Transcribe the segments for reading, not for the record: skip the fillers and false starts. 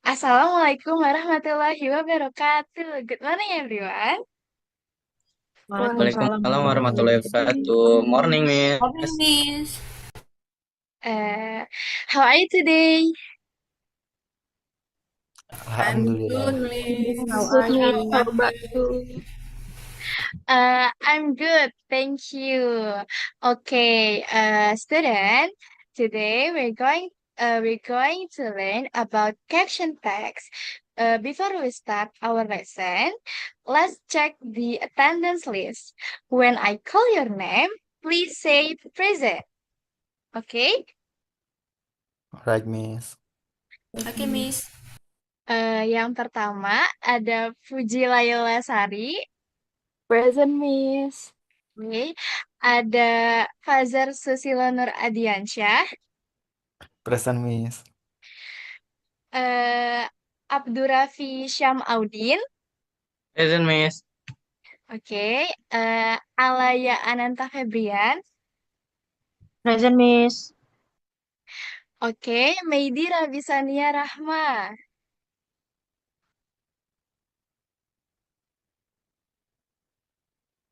Assalamualaikum warahmatullahi wabarakatuh. Good morning, everyone. Waalaikumsalam Waalaikumsalam warahmatullahi warahmatullahi wabarakatuh. wabarakatuh. Morning, Morning, Miss. Miss. Uh, how are you today? I'm Alhamdulillah. good, Miss. How How are are you? How you? about you? I'm good, thank you. Okay, student. Today we're going to learn about caption text. Before we start our lesson, let's check the attendance list. When I call your name, please say present. Okay? Right, Miss. Yes, Oke, Miss. Miss. Yang pertama ada Puji Layla Sari. Present, Miss. Oke. Ada Fazar Susilo Nur Adiansyah. Present, Miss. eh Abdurrafi Syam Audin. Present, Miss. Oke. Alaya Ananta Febrian. Present, Miss. Oke. Meidi Rabisania Rahma.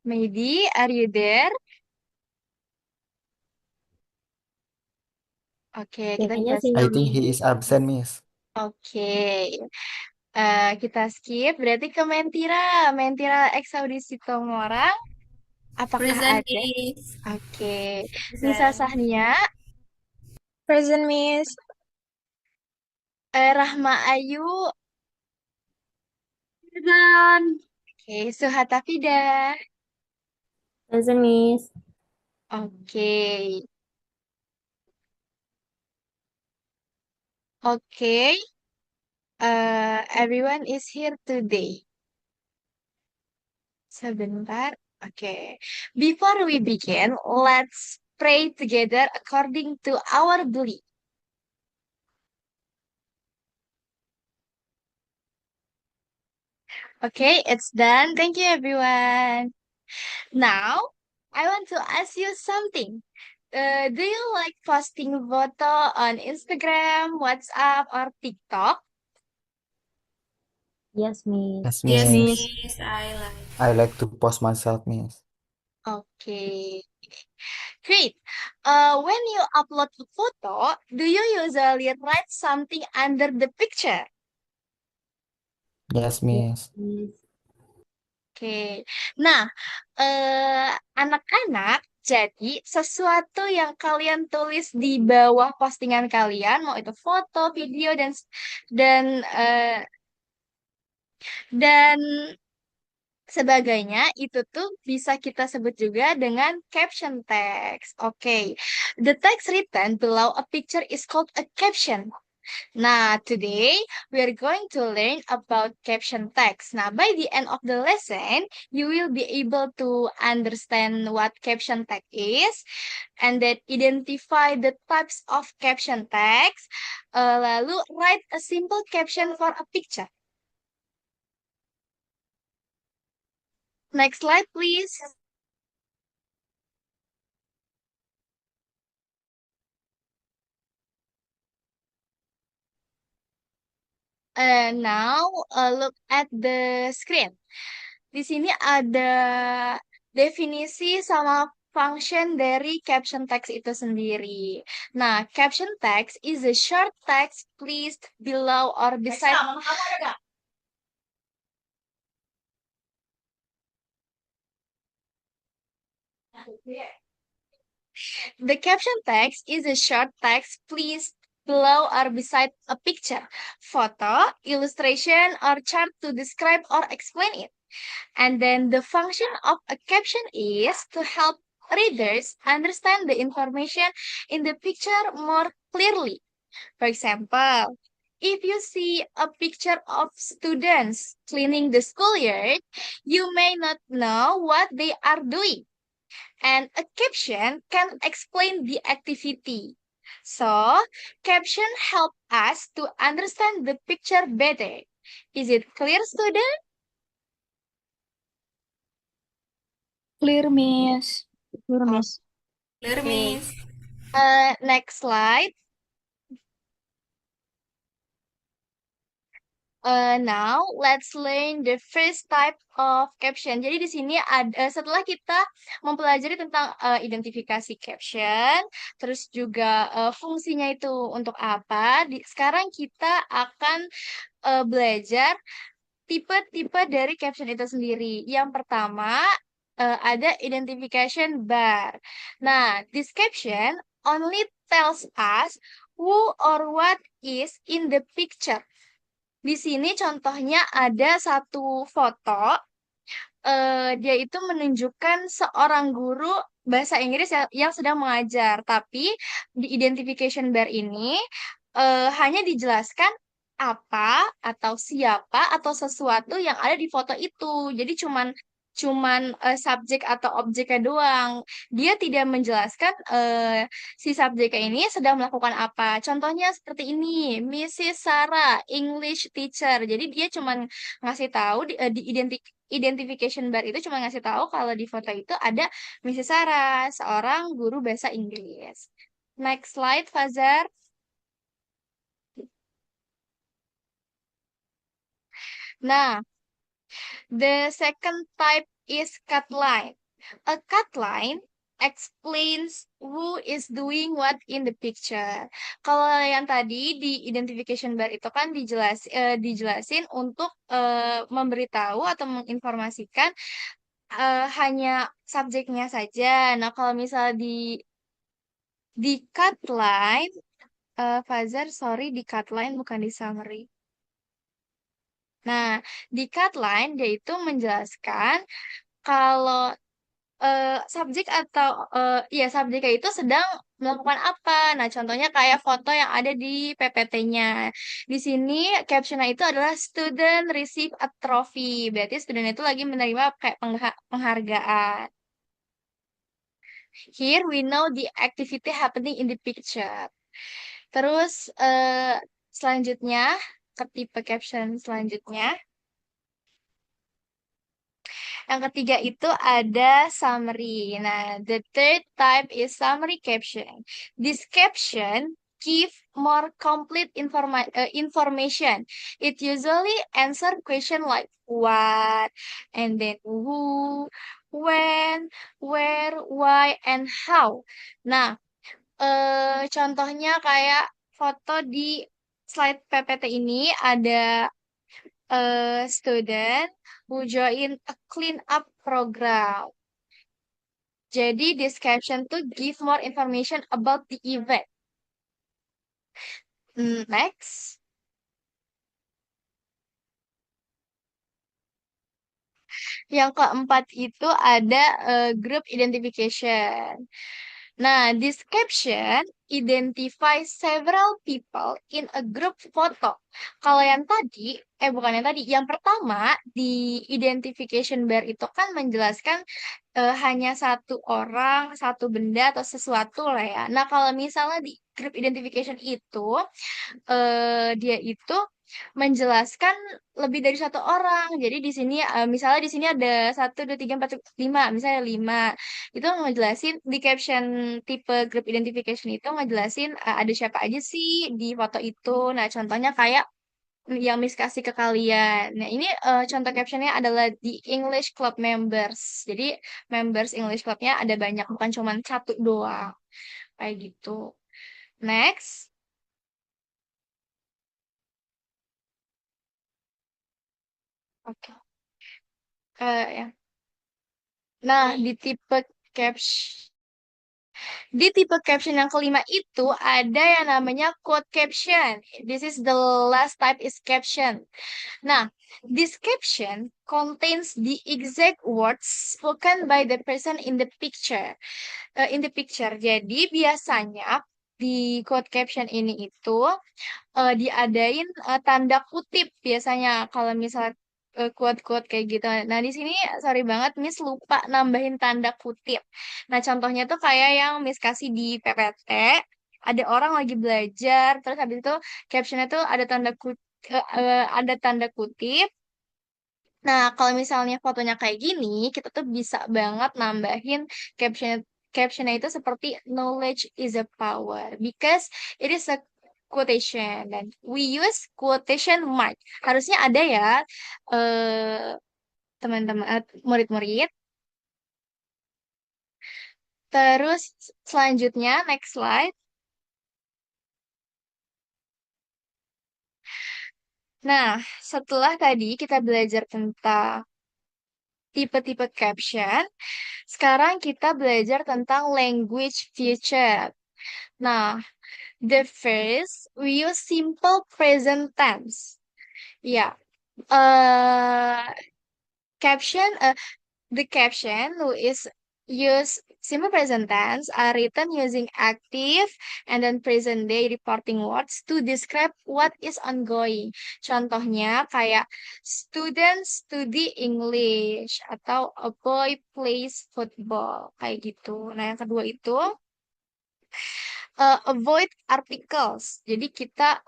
Meidi, are you there? Oke, kita Kayaknya kita I sinyal think he is absent, Miss. Oke. Kita skip berarti ke Mentira. Mentira Exaudi Sitomorang. Apakah Present, ada? Miss. Oke. Nisa Present. Sahnia, Present, Miss. Rahma Ayu, Present. oke, Suhata Fida. Present, Miss. Oke. Oke. Everyone is here today. Sebentar. Oke. Before we begin, let's pray together according to our belief. Okay, it's done. Thank you, everyone. Now, I want to ask you something. Do you like posting photo on Instagram, WhatsApp, or TikTok? Yes, Miss. Yes, Yes, Miss. Miss. I like. I like to post myself, Miss. Okay, great. When you upload a photo, do you usually write something under the picture? Yes, Yes, Miss. Miss. Oke. Nah, anak-anak, jadi sesuatu yang kalian tulis di bawah postingan kalian, mau itu foto, video, dan dan sebagainya, itu tuh bisa kita sebut juga dengan caption text. Oke. The text written below a picture is called a caption. Nah, today we are going to learn about caption text. Nah, by the end of the lesson, you will be able to understand what caption text is and then identify the types of caption text. Lalu write a simple caption for a picture. Next slide, please. Now, look at the screen. Di sini ada definisi sama function dari caption text itu sendiri. Nah, caption text is a short text placed below or beside. The caption text is a short text placed below or beside a picture, photo, illustration, or chart to describe or explain it. And then the function of a caption is to help readers understand the information in the picture more clearly. For example, if you see a picture of students cleaning the schoolyard, you may not know what they are doing. And a caption can explain the activity. So, caption help us to understand the picture better. Is it clear, student? Clear, Miss. Clear, Miss. Clear, Okay. Miss. Next slide. Now let's learn the first type of caption. Jadi di sini ada setelah kita mempelajari tentang identifikasi caption, terus juga fungsinya itu untuk apa. Sekarang kita akan belajar tipe-tipe dari caption itu sendiri. Yang pertama ada identification bar. Nah, this caption only tells us who or what is in the picture. Di sini contohnya ada satu foto, dia itu menunjukkan seorang guru bahasa Inggris yang sedang mengajar, tapi di identification bar ini hanya dijelaskan apa atau siapa atau sesuatu yang ada di foto itu. Jadi cuman cuman subjek atau objeknya doang. Dia tidak menjelaskan si subjeknya ini sedang melakukan apa. Contohnya seperti ini, Mrs. Sarah, English teacher. Jadi dia cuman ngasih tahu di identification bar itu cuma ngasih tahu kalau di foto itu ada Mrs. Sarah, seorang guru bahasa Inggris. Next slide, Fazar. Nah, the second type is cut line. A cut line explains who is doing what in the picture. Kalau yang tadi di identification bar itu kan dijelasin untuk memberitahu atau menginformasikan hanya subjeknya saja. Nah, kalau misal di cut line, Fazar, sorry, di cut line bukan di summary. Nah, di cut line dia itu menjelaskan kalau subjek atau ya subjeknya itu sedang melakukan apa. Nah, contohnya kayak foto yang ada di PPT-nya. Di sini captionnya itu adalah student receive a trophy. Berarti student itu lagi menerima kayak penghargaan. Here we know the activity happening in the picture. Terus selanjutnya ke tipe caption selanjutnya. Yang ketiga itu ada summary. Nah, the third type is summary caption. This caption give more complete information. It usually answer question like what, and then who, when, where, why, and how. Nah, contohnya kayak foto di slide PPT ini ada student who join a clean up program. Jadi this caption to give more information about the event. Next. Yang keempat itu ada group identification. Nah, this caption identify several people in a group photo. Kalau yang tadi, bukan yang tadi, yang pertama di identification bar itu kan menjelaskan hanya satu orang, satu benda atau sesuatu lah ya. Nah, kalau misalnya di group identification itu dia itu menjelaskan lebih dari satu orang. Jadi di sini misalnya di sini ada 1, 2, 3, 4, 5, misalnya 5. Itu ngejelasin di caption tipe group identification itu ngejelasin ada siapa aja sih di foto itu. Nah, contohnya kayak yang Miss kasih ke kalian. Nah, ini contoh captionnya adalah di English Club members. Jadi members English Clubnya ada banyak, bukan cuma satu doang. Kayak gitu. Next. Oke. Ya. Nah, caption di tipe caption yang kelima itu ada yang namanya quote caption. This is the last type is caption. Nah, this caption contains the exact words spoken by the person in the picture. Jadi biasanya di quote caption ini itu diadain tanda kutip biasanya kalau misalnya quote-quote kayak gitu. Nah, di sini sorry banget Miss lupa nambahin tanda kutip. Nah, contohnya tuh kayak yang Miss kasih di PPT, ada orang lagi belajar, terus habis itu captionnya tuh ada tanda kutip. Nah, kalau misalnya fotonya kayak gini, kita tuh bisa banget nambahin captionnya itu seperti knowledge is a power because it is a quotation dan we use quotation mark. Harusnya ada ya, eh, teman-teman, murid-murid. Terus selanjutnya, next slide. Nah, setelah tadi kita belajar tentang tipe-tipe caption, sekarang kita belajar tentang language feature. Nah, the first, we use simple present tense. Ya, eh caption, the caption who is use simple present tense are written using active and then present day reporting words to describe what is ongoing. Contohnya kayak students study English atau a boy plays football kayak gitu. Nah, yang kedua itu avoid articles. Jadi kita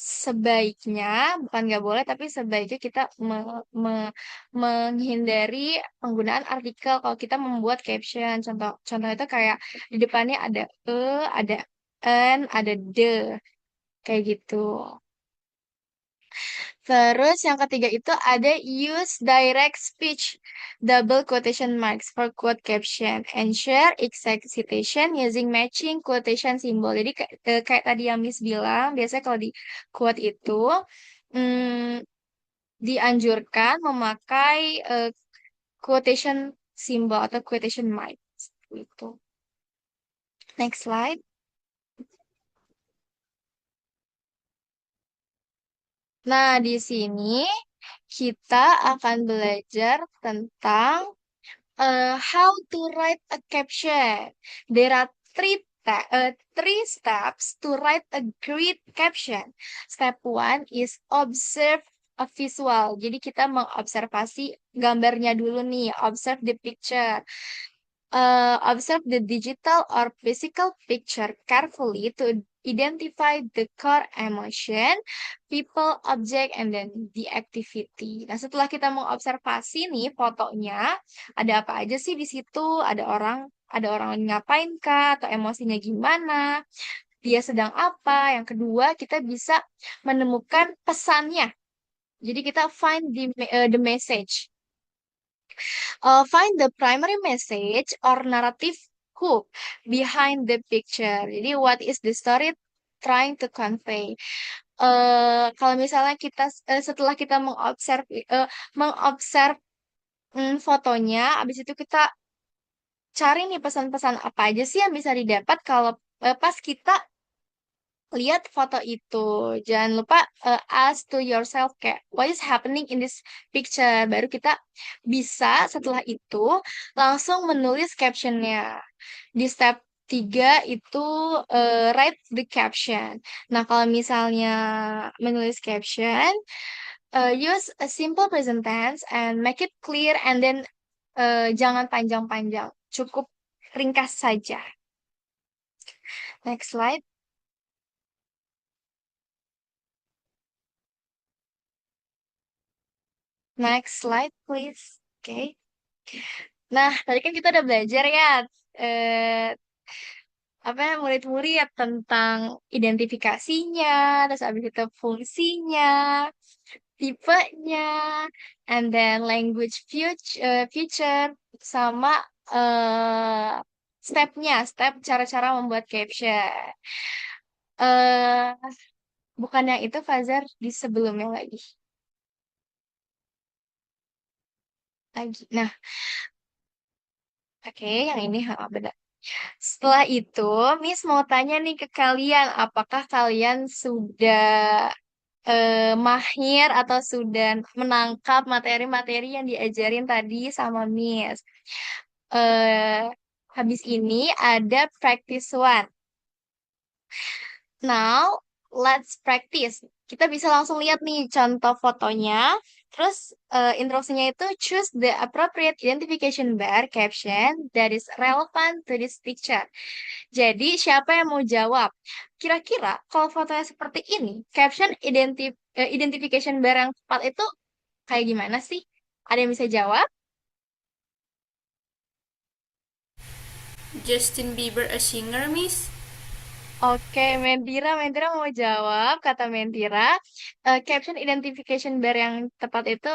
sebaiknya, bukan nggak boleh, tapi sebaiknya kita menghindari penggunaan artikel kalau kita membuat caption. Contoh itu kayak di depannya ada ada ada the, kayak gitu. Terus yang ketiga itu ada use direct speech, double quotation marks for quote caption, and share exact citation using matching quotation symbol. Jadi kayak tadi yang Miss bilang, biasanya kalau di quote itu hmm, dianjurkan memakai quotation symbol atau quotation marks itu. Next slide. Nah, di sini kita akan belajar tentang how to write a caption. There are three steps to write a great caption. Step one is observe a visual. Jadi kita mengobservasi gambarnya dulu nih. Observe the picture. Observe the digital or physical picture carefully to identify the core emotion, people, object, and then the activity. Nah, setelah kita mengobservasi nih fotonya, ada apa aja sih di situ? Ada orang ngapain kah? Atau emosinya gimana? Dia sedang apa? Yang kedua, kita bisa menemukan pesannya. Jadi kita find the message. Find the primary message or narrative hook behind the picture. Jadi, what is the story trying to convey? Kalau misalnya kita setelah kita mengobserv fotonya, habis itu kita cari nih pesan-pesan apa aja sih yang bisa didapat kalau pas kita lihat foto itu. Jangan lupa ask to yourself kayak what is happening in this picture. Baru kita bisa setelah itu langsung menulis captionnya. Di step 3 itu write the caption. Nah, kalau misalnya menulis caption, use a simple present tense and make it clear and then jangan panjang-panjang. Cukup ringkas saja. Next slide. Next slide, please. Oke. Nah, tadi kan kita udah belajar ya, eh, apa ya, murid-murid tentang identifikasinya, terus habis itu fungsinya, tipenya, and then language feature, sama step cara-cara membuat caption. eh Bukan yang itu, Fazar, di sebelumnya lagi. Nah, oke, yang ini benar. Setelah itu, Miss mau tanya nih ke kalian, apakah kalian sudah mahir atau sudah menangkap materi-materi yang diajarin tadi sama Miss? Eh, Habis ini ada practice one. Now, let's practice. Kita bisa langsung lihat nih contoh fotonya. Terus instruksinya itu choose the appropriate identification bar caption that is relevant to this picture. Jadi, siapa yang mau jawab? Kira-kira kalau fotonya seperti ini, caption identification bar yang tepat itu kayak gimana sih? Ada yang bisa jawab? Justin Bieber a singer, Miss? Oke, Mentira mau jawab. Kata Mentira, caption identification bar yang tepat itu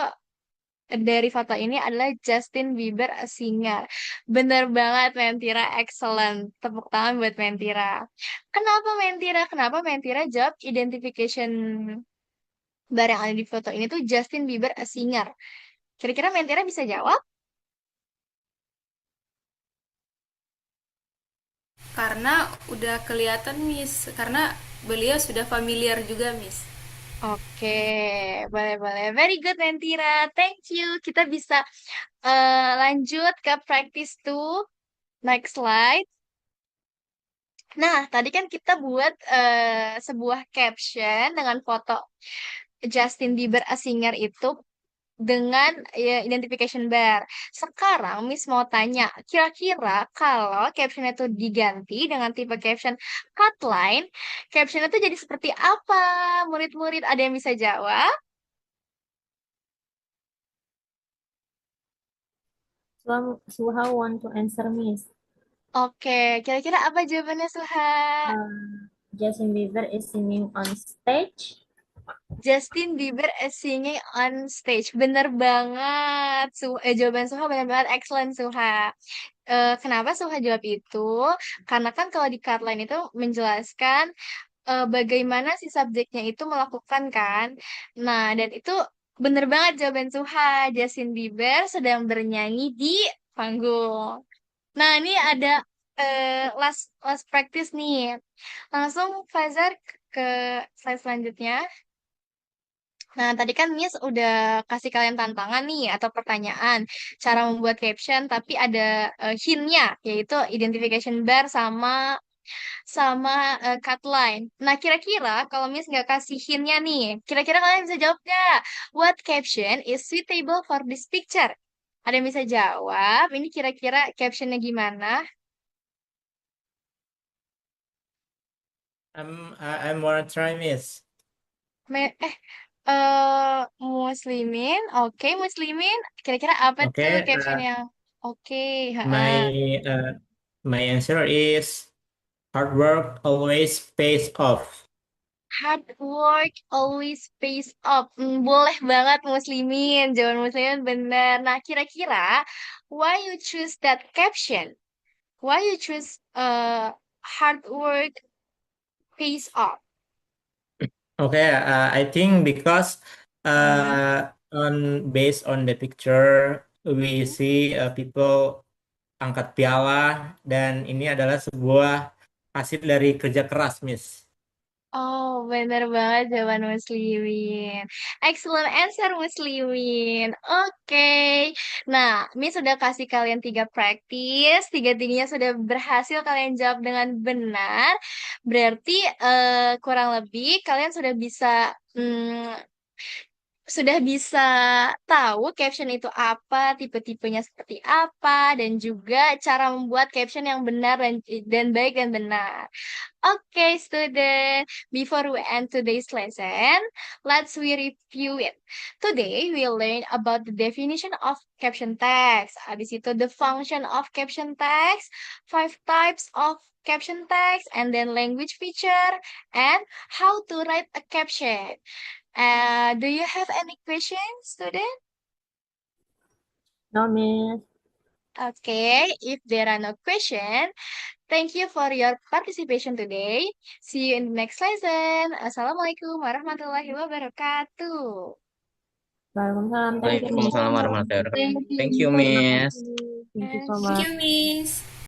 dari foto ini adalah Justin Bieber a singer. Bener banget Mentira, excellent. Tepuk tangan buat Mentira. Kenapa Mentira? Kenapa Mentira jawab identification bar yang ada di foto ini tuh Justin Bieber a singer? Kira-kira Mentira bisa jawab? Karena udah kelihatan, Miss. Karena beliau sudah familiar juga, Miss. Oke, boleh-boleh. Very good, Mentira. Thank you. Kita bisa lanjut ke practice 2. Next slide. Nah, tadi kan kita buat sebuah caption dengan foto Justin Bieber a singer itu dengan identification bar. Sekarang Miss mau tanya, kira-kira kalau caption itu diganti dengan tipe caption hotline, caption itu jadi seperti apa? Murid-murid ada yang bisa jawab? Suha want to answer, Miss. Oke, kira-kira apa jawabannya Suha? Justin Bieber is singing on stage. Justin Bieber is singing on stage. Bener banget. Jawaban Suha bener banget. Excellent Suha. Kenapa Suha jawab itu? Karena kan kalau di Cardline itu menjelaskan bagaimana si subjeknya itu melakukan kan. Nah, dan itu bener banget jawaban Suha. Justin Bieber sedang bernyanyi di panggung. Nah, ini ada last last practice nih. Langsung Faizar ke slide selanjutnya. Nah, tadi kan Miss udah kasih kalian tantangan nih atau pertanyaan cara membuat caption, tapi ada hint-nya, yaitu identification bar sama sama cut line. Nah, kira-kira kalau Miss nggak kasih hint-nya nih, kira-kira kalian bisa jawab nggak? What caption is suitable for this picture? Ada yang bisa jawab? Ini kira-kira captionnya gimana? I'm wanna try, Miss. Muslimin, oke Muslimin. Kira-kira apa tuh Okay, caption yang oke? my my answer is hard work always pays off. Hard work always pays off. Boleh banget Muslimin. Jawaban Muslimin benar. Nah, kira-kira why you choose that caption? Why you choose hard work pays off? Okay, I think because based on the picture we see people angkat piala dan ini adalah sebuah hasil dari kerja keras, Miss. Oh, bener banget jawaban Muslimin. Excellent answer Muslimin. Oke. Nah, Miss sudah kasih kalian 3 Tiga-tiganya sudah berhasil kalian jawab dengan benar. Berarti kurang lebih kalian sudah bisa tahu caption itu apa, tipe-tipenya seperti apa, dan juga cara membuat caption yang benar dan baik dan benar. Okay, student, before we end today's lesson, let's we review it. Today, we learn about the definition of caption text. Habis itu, the function of caption text, 5 types of caption text, and then language feature, and how to write a caption. Do you have any questions, student? No, Miss. Okay, if there are no questions, thank you for your participation today. See you in the next lesson. Assalamualaikum warahmatullahi wabarakatuh. Waalaikumsalam. Thank you, Miss. Waalaikumsalam warahmatullahi wabarakatuh. Thank you, Miss. Thank you so Thank much. you, Miss.